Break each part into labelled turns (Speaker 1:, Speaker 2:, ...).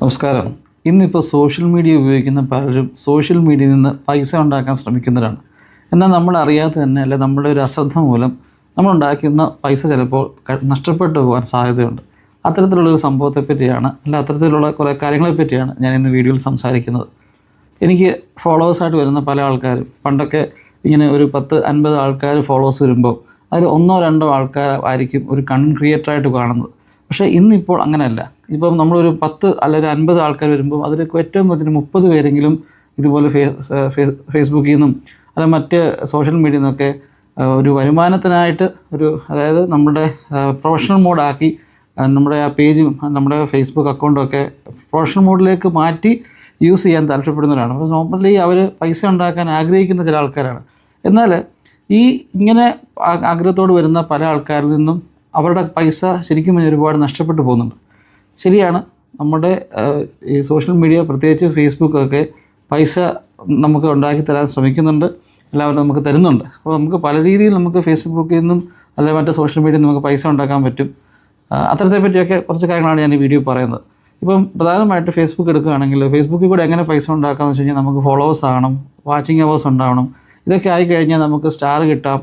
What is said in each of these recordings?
Speaker 1: നമസ്കാരം. ഇന്നിപ്പോൾ social media ഉപയോഗിക്കുന്ന പലരും സോഷ്യൽ മീഡിയയിൽ നിന്ന് പൈസ ഉണ്ടാക്കാൻ ശ്രമിക്കുന്നവരാണ്. എന്നാൽ നമ്മൾ അറിയാതെ തന്നെ അല്ലെ നമ്മുടെ ഒരു അശ്രദ്ധ മൂലം നമ്മളുണ്ടാക്കുന്ന പൈസ ചിലപ്പോൾ നഷ്ടപ്പെട്ടു പോകാൻ സാധ്യതയുണ്ട്. അത്തരത്തിലുള്ളൊരു സംഭവത്തെ പറ്റിയാണ് അത്തരത്തിലുള്ള കുറേ കാര്യങ്ങളെ പറ്റിയാണ് ഞാൻ ഇന്ന് വീഡിയോയിൽ സംസാരിക്കുന്നത്. എനിക്ക് ഫോളോവേഴ്സായിട്ട് വരുന്ന പല ആൾക്കാരും പണ്ടൊക്കെ ഇങ്ങനെ ഒരു 10-50 ആൾക്കാർ ഫോളോവേഴ്സ് വരുമ്പോൾ അതിൽ 1-2 ആൾക്കാർ ആയിരിക്കും ഒരു കണ്ടൻറ് ക്രിയേറ്ററായിട്ട് കാണുന്നത്. പക്ഷേ ഇന്നിപ്പോൾ അങ്ങനെയല്ല. ഇപ്പം നമ്മളൊരു 10 അല്ലെങ്കിൽ 50 ആൾക്കാർ വരുമ്പോൾ അതിൽ ഏറ്റവും കുറഞ്ഞ 30 പേരെങ്കിലും ഇതുപോലെ ഫേസ്ബുക്കിൽ നിന്നും അല്ലെങ്കിൽ മറ്റ് സോഷ്യൽ മീഡിയയിൽ നിന്നൊക്കെ ഒരു വരുമാനത്തിനായിട്ട് അതായത് നമ്മുടെ പ്രൊഫഷണൽ മോഡാക്കി നമ്മുടെ ആ പേജും നമ്മുടെ ഫേസ്ബുക്ക് അക്കൗണ്ടും ഒക്കെ പ്രൊഫഷണൽ മോഡിലേക്ക് മാറ്റി യൂസ് ചെയ്യാൻ താല്പര്യപ്പെടുന്നവരാണ്. അപ്പോൾ നോർമലി അവർ പൈസ ഉണ്ടാക്കാൻ ആഗ്രഹിക്കുന്ന ചില ആൾക്കാരാണ്. എന്നാൽ ഇങ്ങനെ ആഗ്രഹത്തോട് വരുന്ന പല ആൾക്കാരിൽ നിന്നും അവരുടെ പൈസ ശരിക്കും ഒരുപാട് നഷ്ടപ്പെട്ടു പോകുന്നുണ്ട്. ശരിയാണ്, നമ്മുടെ ഈ സോഷ്യൽ മീഡിയ പ്രത്യേകിച്ച് ഫേസ്ബുക്കൊക്കെ പൈസ നമുക്ക് ഉണ്ടാക്കി തരാൻ ശ്രമിക്കുന്നുണ്ട്, എല്ലാവരും നമുക്ക് തരുന്നുണ്ട്. അപ്പോൾ നമുക്ക് പല രീതിയിൽ നമുക്ക് ഫേസ്ബുക്കിൽ നിന്നും അല്ലെങ്കിൽ മറ്റു സോഷ്യൽ മീഡിയയിൽ നമുക്ക് പൈസ ഉണ്ടാക്കാൻ പറ്റും. അത്തരത്തെ പറ്റിയൊക്കെ കുറച്ച് കാര്യങ്ങളാണ് ഞാൻ ഈ വീഡിയോ പറയുന്നത്. ഇപ്പം പ്രധാനമായിട്ട് ഫേസ്ബുക്ക് എടുക്കുകയാണെങ്കിൽ ഫേസ്ബുക്കിൽ കൂടെ എങ്ങനെ പൈസ ഉണ്ടാക്കാമെന്ന് വെച്ച് കഴിഞ്ഞാൽ നമുക്ക് ഫോളോവേഴ്സ് ആകണം, വാച്ചിങ് അവേഴ്സ് ഉണ്ടാവണം. ഇതൊക്കെ ആയിക്കഴിഞ്ഞാൽ നമുക്ക് സ്റ്റാർ കിട്ടാം,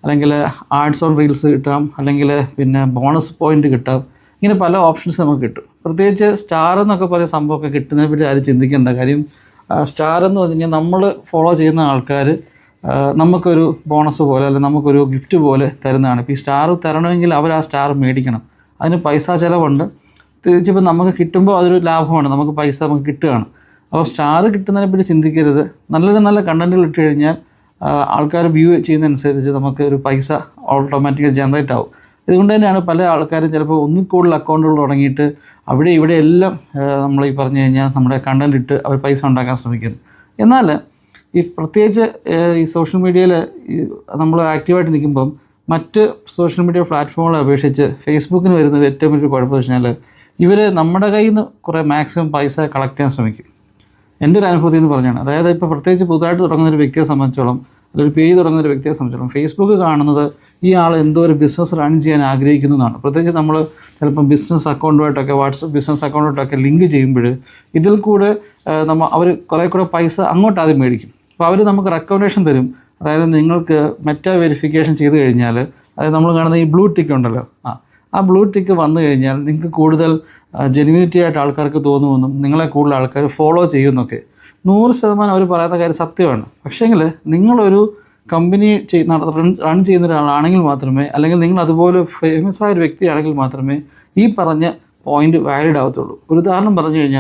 Speaker 1: അല്ലെങ്കിൽ ആഡ്സ് ഓൺ റീൽസ് കിട്ടാം, അല്ലെങ്കിൽ പിന്നെ ബോണസ് പോയിൻ്റ് കിട്ടാം. ഇങ്ങനെ പല ഓപ്ഷൻസ് നമുക്ക് കിട്ടും. പ്രത്യേകിച്ച് സ്റ്റാർ എന്നൊക്കെ പറയുന്ന സംഭവമൊക്കെ കിട്ടുന്നതിനെ പറ്റി ആരും ചിന്തിക്കേണ്ട കാര്യം. സ്റ്റാർ എന്ന് പറഞ്ഞു കഴിഞ്ഞാൽ നമ്മൾ ഫോളോ ചെയ്യുന്ന ആൾക്കാർ നമുക്കൊരു ബോണസ് പോലെ അല്ലെങ്കിൽ നമുക്കൊരു ഗിഫ്റ്റ് പോലെ തരുന്നതാണ്. ഇപ്പോൾ ഈ സ്റ്റാർ തരണമെങ്കിൽ അവർ ആ സ്റ്റാർ മേടിക്കണം, അതിന് പൈസ ചിലവുണ്ട്. തിരിച്ചിപ്പോൾ നമുക്ക് കിട്ടുമ്പോൾ അതൊരു ലാഭമാണ്, നമുക്ക് പൈസ നമുക്ക് കിട്ടുകയാണ്. അപ്പോൾ സ്റ്റാർ കിട്ടുന്നതിനെ പറ്റി ചിന്തിക്കരുത്. നല്ല കണ്ടൻറ്റുകൾ ഇട്ട് കഴിഞ്ഞാൽ ആൾക്കാർ വ്യൂ ചെയ്യുന്നതനുസരിച്ച് നമുക്ക് ഒരു പൈസ ഓട്ടോമാറ്റിക്കലി ജനറേറ്റ് ആവും. ഇതുകൊണ്ട് തന്നെയാണ് പല ആൾക്കാരും ചിലപ്പോൾ ഒന്നിൽ കൂടുതൽ അക്കൗണ്ടുകൾ തുടങ്ങിയിട്ട് അവിടെ ഇവിടെ എല്ലാം നമ്മൾ ഈ പറഞ്ഞു കഴിഞ്ഞാൽ നമ്മുടെ കണ്ടൻറ് ഇട്ട് അവർ പൈസ ഉണ്ടാക്കാൻ ശ്രമിക്കുന്നത്. എന്നാൽ ഈ പ്രത്യേകിച്ച് ഈ സോഷ്യൽ മീഡിയയിൽ നമ്മൾ ആക്റ്റീവായിട്ട് നിൽക്കുമ്പം മറ്റ് സോഷ്യൽ മീഡിയ പ്ലാറ്റ്ഫോമുകളെ അപേക്ഷിച്ച് ഫേസ്ബുക്കിന് വരുന്നത് ഏറ്റവും വലിയ കുഴപ്പമെന്ന് വെച്ചാൽ ഇവർ നമ്മുടെ കയ്യിൽ നിന്ന് കുറേ മാക്സിമം പൈസ കളക്ട് ചെയ്യാൻ ശ്രമിക്കും. എൻ്റെ ഒരു അനുഭവത്തിൽ നിന്ന് പറഞ്ഞാണ്. അതായത് ഇപ്പോൾ പ്രത്യേകിച്ച് പുതുതായിട്ട് തുടങ്ങുന്ന ഒരു വ്യക്തിയെ സംബന്ധിച്ചോളം അല്ലെങ്കിൽ ഒരു പേജ് തുടങ്ങുന്ന ഒരു വ്യക്തിയെ സംബന്ധിച്ചോളം ഫേസ്ബുക്ക് കാണുന്നത് ഈ ആൾ എന്തോ ഒരു ബിസിനസ് റൺ ചെയ്യാൻ ആഗ്രഹിക്കുന്നതാണ്. പ്രത്യേകിച്ച് നമ്മൾ ചിലപ്പം ബിസിനസ് അക്കൗണ്ടുമായിട്ടൊക്കെ വാട്സപ്പ് ബിസിനസ് അക്കൗണ്ടുമായിട്ടൊക്കെ ലിങ്ക് ചെയ്യുമ്പോൾ ഇതിൽ കൂടെ അവർ കുറേ കൂടെ പൈസ അങ്ങോട്ട് ആദ്യം മേടിക്കും. അപ്പോൾ അവർ നമുക്ക് റെക്കമെൻഡേഷൻ തരും. അതായത് നിങ്ങൾക്ക് മെറ്റാ വെരിഫിക്കേഷൻ ചെയ്ത് കഴിഞ്ഞാൽ അതായത് നമ്മൾ കാണുന്ന ഈ ബ്ലൂ ടിക്ക് ഉണ്ടല്ലോ, ആ ബ്ലൂ ടിക്ക് വന്നു കഴിഞ്ഞാൽ നിങ്ങൾക്ക് കൂടുതൽ ജെന്യൂനിറ്റി ആയിട്ട് ആൾക്കാർക്ക് തോന്നുമെന്നും നിങ്ങളെ കൂടുതൽ ആൾക്കാർ ഫോളോ ചെയ്യുമെന്നൊക്കെ 100% അവർ പറയുന്ന കാര്യം സത്യമാണ്. പക്ഷേങ്കിൽ നിങ്ങളൊരു കമ്പനി റൺ ചെയ്യുന്ന ഒരാളാണെങ്കിൽ മാത്രമേ, അല്ലെങ്കിൽ നിങ്ങൾ അതുപോലെ ഫേമസ് ആയ ഒരു വ്യക്തിയാണെങ്കിൽ മാത്രമേ ഈ പറഞ്ഞ പോയിന്റ് വാലിഡ് ആവത്തുള്ളൂ. ഒരു ഉദാഹരണം പറഞ്ഞു കഴിഞ്ഞാൽ